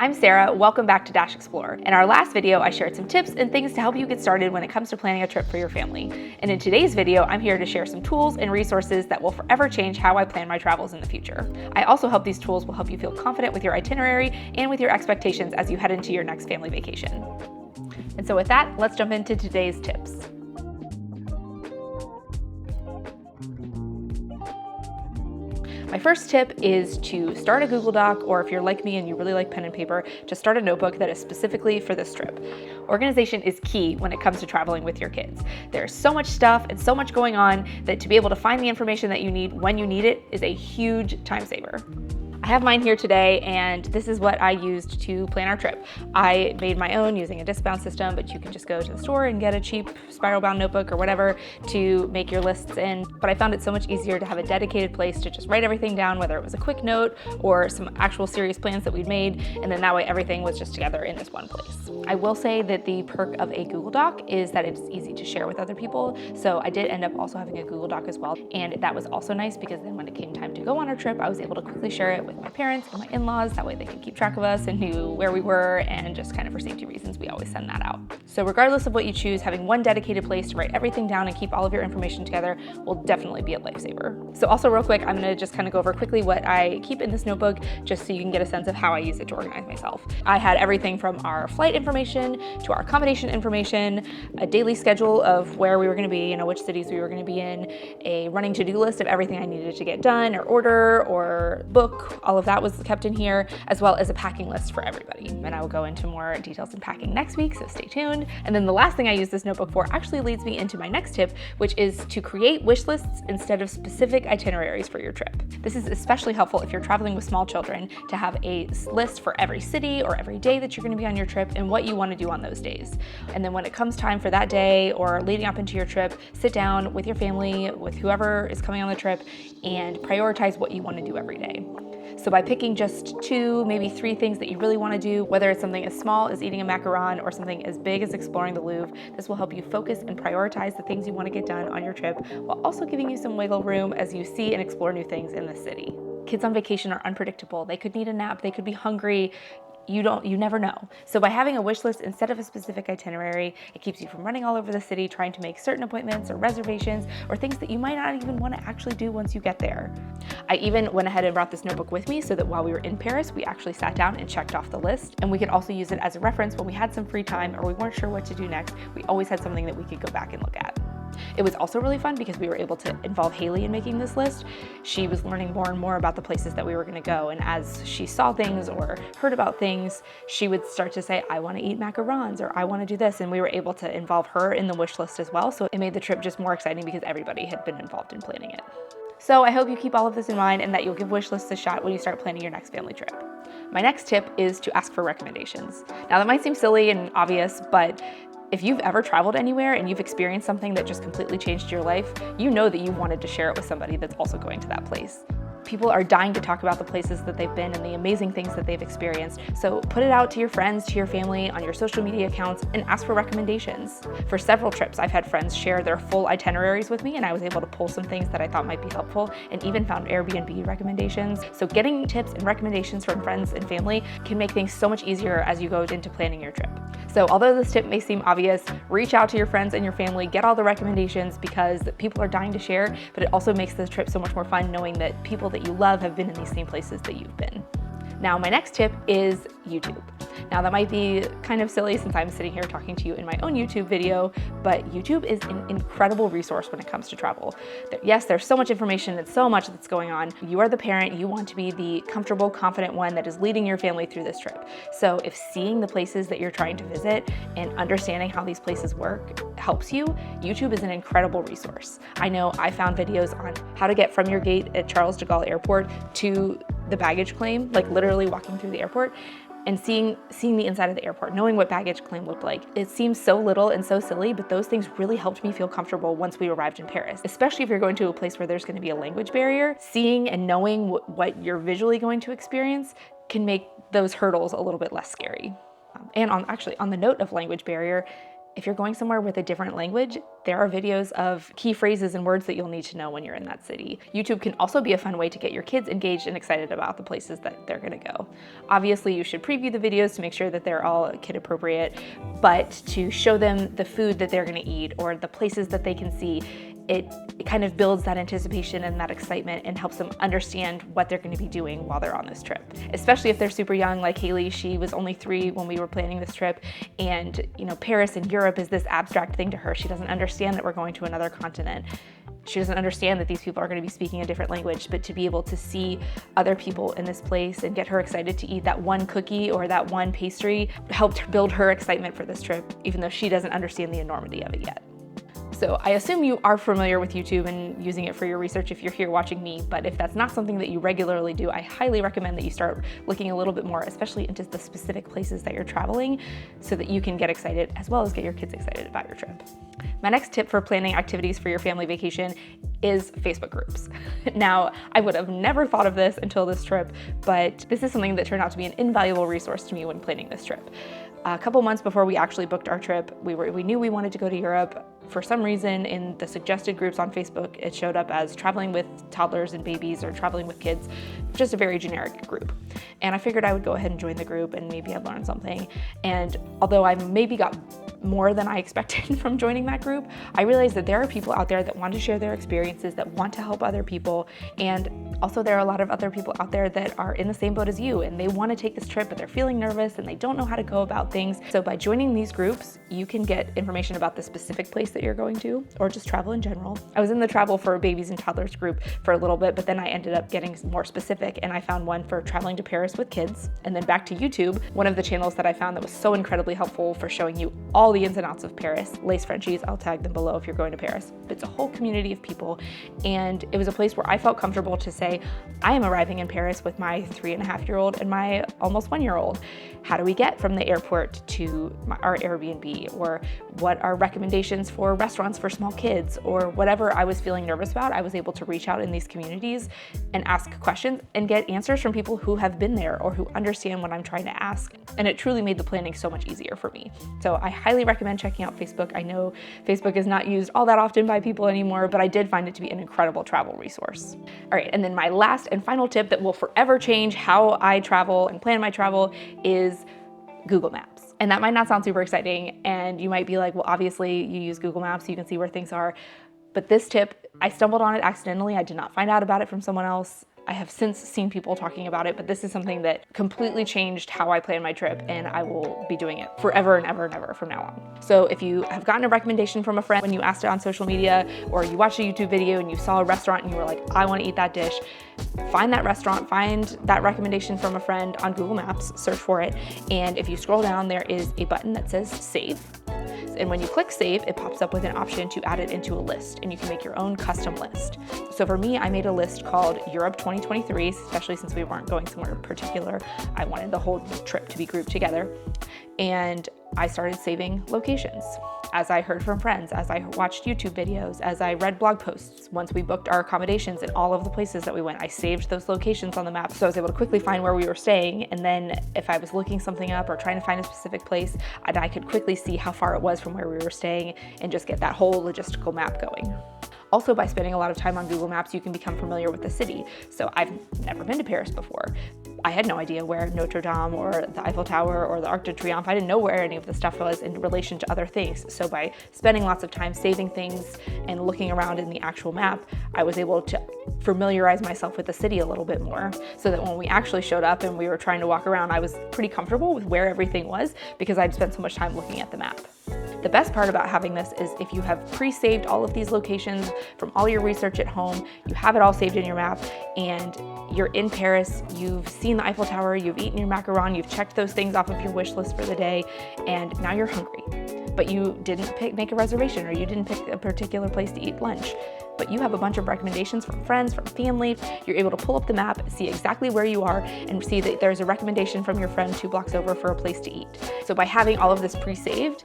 I'm Sarah, welcome back to Dash Explore. In our last video, I shared some tips and things to help you get started when it comes to planning a trip for your family. And in today's video, I'm here to share some tools and resources that will forever change how I plan my travels in the future. I also hope these tools will help you feel confident with your itinerary and with your expectations as you head into your next family vacation. And so with that, let's jump into today's tips. My first tip is to start a Google Doc, or if you're like me and you really like pen and paper, to start a notebook that is specifically for this trip. Organization is key when it comes to traveling with your kids. There's so much stuff and so much going on that to be able to find the information that you need when you need it is a huge time saver. I have mine here today, and this is what I used to plan our trip. I made my own using a disc-bound system, but you can just go to the store and get a cheap spiral-bound notebook or whatever to make your lists in. But I found it so much easier to have a dedicated place to just write everything down, whether it was a quick note or some actual serious plans that we'd made, and then that way everything was just together in this one place. I will say that the perk of a Google Doc is that it's easy to share with other people, so I did end up also having a Google Doc as well, and that was also nice because then when it came time to go on our trip, I was able to quickly share it with my parents and my in-laws. That way they could keep track of us and knew where we were, and just kind of for safety reasons, we always send that out. So regardless of what you choose, having one dedicated place to write everything down and keep all of your information together will definitely be a lifesaver. So also real quick, I'm gonna just kind of go over quickly what I keep in this notebook, just so you can get a sense of how I use it to organize myself. I had everything from our flight information to our accommodation information, a daily schedule of where we were gonna be, which cities we were gonna be in, a running to-do list of everything I needed to get done or order or book. All of that was kept in here, as well as a packing list for everybody. And I will go into more details in packing next week, so stay tuned. And then the last thing I use this notebook for actually leads me into my next tip, which is to create wish lists instead of specific itineraries for your trip. This is especially helpful if you're traveling with small children, to have a list for every city or every day that you're going to be on your trip and what you want to do on those days. And then when it comes time for that day or leading up into your trip, sit down with your family, with whoever is coming on the trip, and prioritize what you want to do every day. So by picking just 2, maybe 3 things that you really want to do, whether it's something as small as eating a macaron or something as big as exploring the Louvre, this will help you focus and prioritize the things you want to get done on your trip, while also giving you some wiggle room as you see and explore new things in the city. Kids on vacation are unpredictable. They could need a nap, they could be hungry. You never know. So by having a wish list instead of a specific itinerary, it keeps you from running all over the city trying to make certain appointments or reservations or things that you might not even want to actually do once you get there. I even went ahead and brought this notebook with me so that while we were in Paris, we actually sat down and checked off the list, and we could also use it as a reference when we had some free time or we weren't sure what to do next. We always had something that we could go back and look at. It was also really fun because we were able to involve Haley in making this list. She was learning more and more about the places that we were going to go, and as she saw things or heard about things, she would start to say, I want to eat macarons, or I want to do this, and we were able to involve her in the wish list as well, so it made the trip just more exciting because everybody had been involved in planning it. So I hope you keep all of this in mind and that you'll give wish lists a shot when you start planning your next family trip. My next tip is to ask for recommendations. Now that might seem silly and obvious, but if you've ever traveled anywhere and you've experienced something that just completely changed your life, you know that you wanted to share it with somebody that's also going to that place. People are dying to talk about the places that they've been and the amazing things that they've experienced. So put it out to your friends, to your family, on your social media accounts, and ask for recommendations. For several trips, I've had friends share their full itineraries with me, and I was able to pull some things that I thought might be helpful, and even found Airbnb recommendations. So getting tips and recommendations from friends and family can make things so much easier as you go into planning your trip. So although this tip may seem obvious, reach out to your friends and your family, get all the recommendations, because people are dying to share, but it also makes the trip so much more fun knowing that people that you love have been in these same places that you've been. Now, my next tip is YouTube. Now, that might be kind of silly since I'm sitting here talking to you in my own YouTube video, but YouTube is an incredible resource when it comes to travel. Yes, there's so much information and so much that's going on. You are the parent, you want to be the comfortable, confident one that is leading your family through this trip. So if seeing the places that you're trying to visit and understanding how these places work helps you, YouTube is an incredible resource. I know I found videos on how to get from your gate at Charles de Gaulle Airport to the baggage claim, like literally walking through the airport and seeing the inside of the airport, knowing what baggage claim looked like. It seems so little and so silly, but those things really helped me feel comfortable once we arrived in Paris, especially if you're going to a place where there's going to be a language barrier. Seeing and knowing what you're visually going to experience can make those hurdles a little bit less scary. And on the note of language barrier, If you're going somewhere with a different language, there are videos of key phrases and words that you'll need to know when you're in that city. YouTube can also be a fun way to get your kids engaged and excited about the places that they're gonna go. Obviously, you should preview the videos to make sure that they're all kid appropriate, but to show them the food that they're gonna eat or the places that they can see, it kind of builds that anticipation and that excitement and helps them understand what they're going to be doing while they're on this trip. Especially if they're super young, like Haley. She was only 3 when we were planning this trip, and Paris and Europe is this abstract thing to her. She doesn't understand that we're going to another continent. She doesn't understand that these people are going to be speaking a different language, but to be able to see other people in this place and get her excited to eat that one cookie or that one pastry helped build her excitement for this trip, even though she doesn't understand the enormity of it yet. So I assume you are familiar with YouTube and using it for your research if you're here watching me, but if that's not something that you regularly do, I highly recommend that you start looking a little bit more, especially into the specific places that you're traveling, so that you can get excited as well as get your kids excited about your trip. My next tip for planning activities for your family vacation is Facebook groups. Now, I would have never thought of this until this trip, but this is something that turned out to be an invaluable resource to me when planning this trip. A couple months before we actually booked our trip, we knew we wanted to go to Europe. For some reason, in the suggested groups on Facebook, it showed up as traveling with toddlers and babies or traveling with kids, just a very generic group. And I figured I would go ahead and join the group and maybe I'd learn something. And although I maybe got more than I expected from joining that group, I realized that there are people out there that want to share their experiences, that want to help other people. And also there are a lot of other people out there that are in the same boat as you and they want to take this trip, but they're feeling nervous and they don't know how to go about things. So by joining these groups, you can get information about the specific place that you're going to, or just travel in general. I was in the travel for babies and toddlers group for a little bit, but then I ended up getting more specific and I found one for traveling to Paris with kids. And then back to YouTube, one of the channels that I found that was so incredibly helpful for showing you all the ins and outs of Paris, Lace Frenchies, I'll tag them below if you're going to Paris. But it's a whole community of people, and it was a place where I felt comfortable to say, I am arriving in Paris with my 3.5-year-old and my almost 1-year-old. How do we get from the airport to our Airbnb? Or what are recommendations for restaurants for small kids? Or whatever I was feeling nervous about, I was able to reach out in these communities and ask questions and get answers from people who have been there or who understand what I'm trying to ask. And it truly made the planning so much easier for me. So I highly recommend checking out Facebook. I know Facebook is not used all that often by people anymore, but I did find it to be an incredible travel resource. All right, and then my last and final tip that will forever change how I travel and plan my travel is Google Maps. And that might not sound super exciting, and you might be like, well, obviously you use Google Maps, so you can see where things are. But this tip, I stumbled on it accidentally. I did not find out about it from someone else. I have since seen people talking about it, but this is something that completely changed how I plan my trip, and I will be doing it forever and ever and ever from now on. So if you have gotten a recommendation from a friend when you asked it on social media, or you watched a YouTube video and you saw a restaurant and you were like, I want to eat that dish, find that restaurant, find that recommendation from a friend on Google Maps, search for it, and if you scroll down, there is a button that says save. And when you click save, it pops up with an option to add it into a list, and you can make your own custom list. So for me, I made a list called Europe 2023, especially since we weren't going somewhere particular. I wanted the whole trip to be grouped together. And I started saving locations as I heard from friends, as I watched YouTube videos, as I read blog posts. Once we booked our accommodations in all of the places that we went, I saved those locations on the map so I was able to quickly find where we were staying. And then if I was looking something up or trying to find a specific place, I could quickly see how far it was from where we were staying and just get that whole logistical map going. Also, by spending a lot of time on Google Maps, you can become familiar with the city. So I've never been to Paris before. I had no idea where Notre Dame or the Eiffel Tower or the Arc de Triomphe, I didn't know where any of the stuff was in relation to other things. So by spending lots of time saving things and looking around in the actual map, I was able to familiarize myself with the city a little bit more, so that when we actually showed up and we were trying to walk around, I was pretty comfortable with where everything was because I'd spent so much time looking at the map. The best part about having this is if you have pre-saved all of these locations from all your research at home, you have it all saved in your map, and you're in Paris, you've seen the Eiffel Tower, you've eaten your macaron, you've checked those things off of your wish list for the day, and now you're hungry. But you didn't make a reservation, or you didn't pick a particular place to eat lunch. but you have a bunch of recommendations from friends, from family. You're able to pull up the map, see exactly where you are, and see that there's a recommendation from your friend 2 blocks over for a place to eat. So by having all of this pre-saved,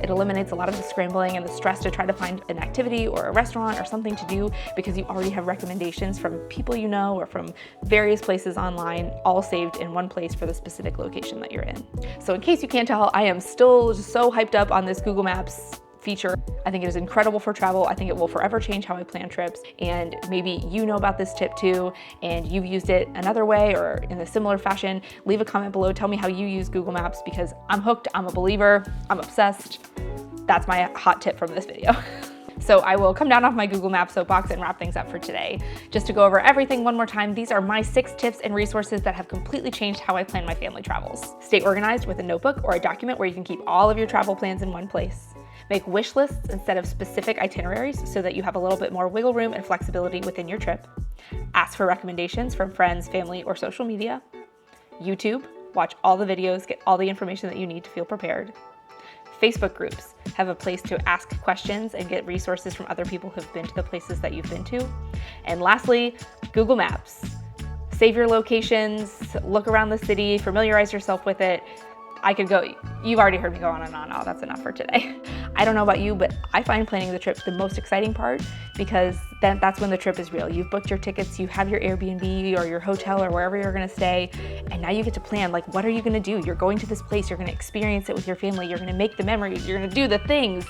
it eliminates a lot of the scrambling and the stress to try to find an activity or a restaurant or something to do, because you already have recommendations from people you know or from various places online, all saved in one place for the specific location that you're in. So in case you can't tell, I am still just so hyped up on this Google Maps feature. I think it is incredible for travel. I think it will forever change how I plan trips. And maybe you know about this tip too, and you've used it another way or in a similar fashion. Leave a comment below. Tell me how you use Google Maps, because I'm hooked, I'm a believer, I'm obsessed. That's my hot tip from this video. So I will come down off my Google Maps soapbox and wrap things up for today. Just to go over everything one more time, these are my 6 tips and resources that have completely changed how I plan my family travels. Stay organized with a notebook or a document where you can keep all of your travel plans in one place. Make wish lists instead of specific itineraries so that you have a little bit more wiggle room and flexibility within your trip. Ask for recommendations from friends, family, or social media. YouTube, watch all the videos, get all the information that you need to feel prepared. Facebook groups have a place to ask questions and get resources from other people who've been to the places that you've been to. And lastly, Google Maps. Save your locations, look around the city, familiarize yourself with it. I could go, you've already heard me go on and on. Oh, that's enough for today. I don't know about you, but I find planning the trip the most exciting part, because then that's when the trip is real. You've booked your tickets, you have your Airbnb or your hotel or wherever you're gonna stay, and now you get to plan, like, what are you gonna do? You're going to this place, you're gonna experience it with your family, you're gonna make the memories, you're gonna do the things.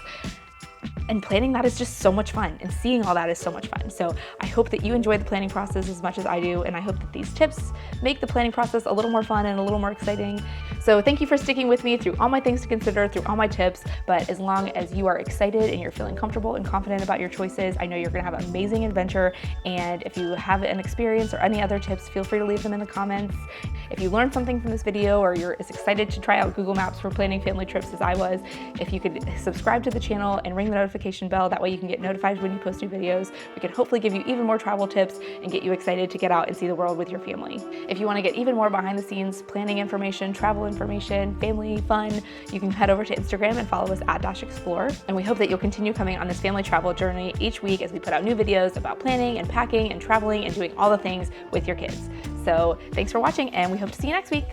And planning that is just so much fun, and seeing all that is so much fun. So I hope that you enjoy the planning process as much as I do, and I hope that these tips make the planning process a little more fun and a little more exciting. So thank you for sticking with me through all my things to consider, through all my tips, but as long as you are excited and you're feeling comfortable and confident about your choices, I know you're gonna have an amazing adventure. And if you have an experience or any other tips, feel free to leave them in the comments. If you learned something from this video, or you're as excited to try out Google Maps for planning family trips as I was, if you could subscribe to the channel and ring the notification bell, that way you can get notified when you post new videos. We can hopefully give you even more travel tips and get you excited to get out and see the world with your family. If you want to get even more behind the scenes planning information, travel information, family fun, you can head over to Instagram and follow us at @Explore. And we hope that you'll continue coming on this family travel journey each week as we put out new videos about planning and packing and traveling and doing all the things with your kids. So thanks for watching, and we hope to see you next week.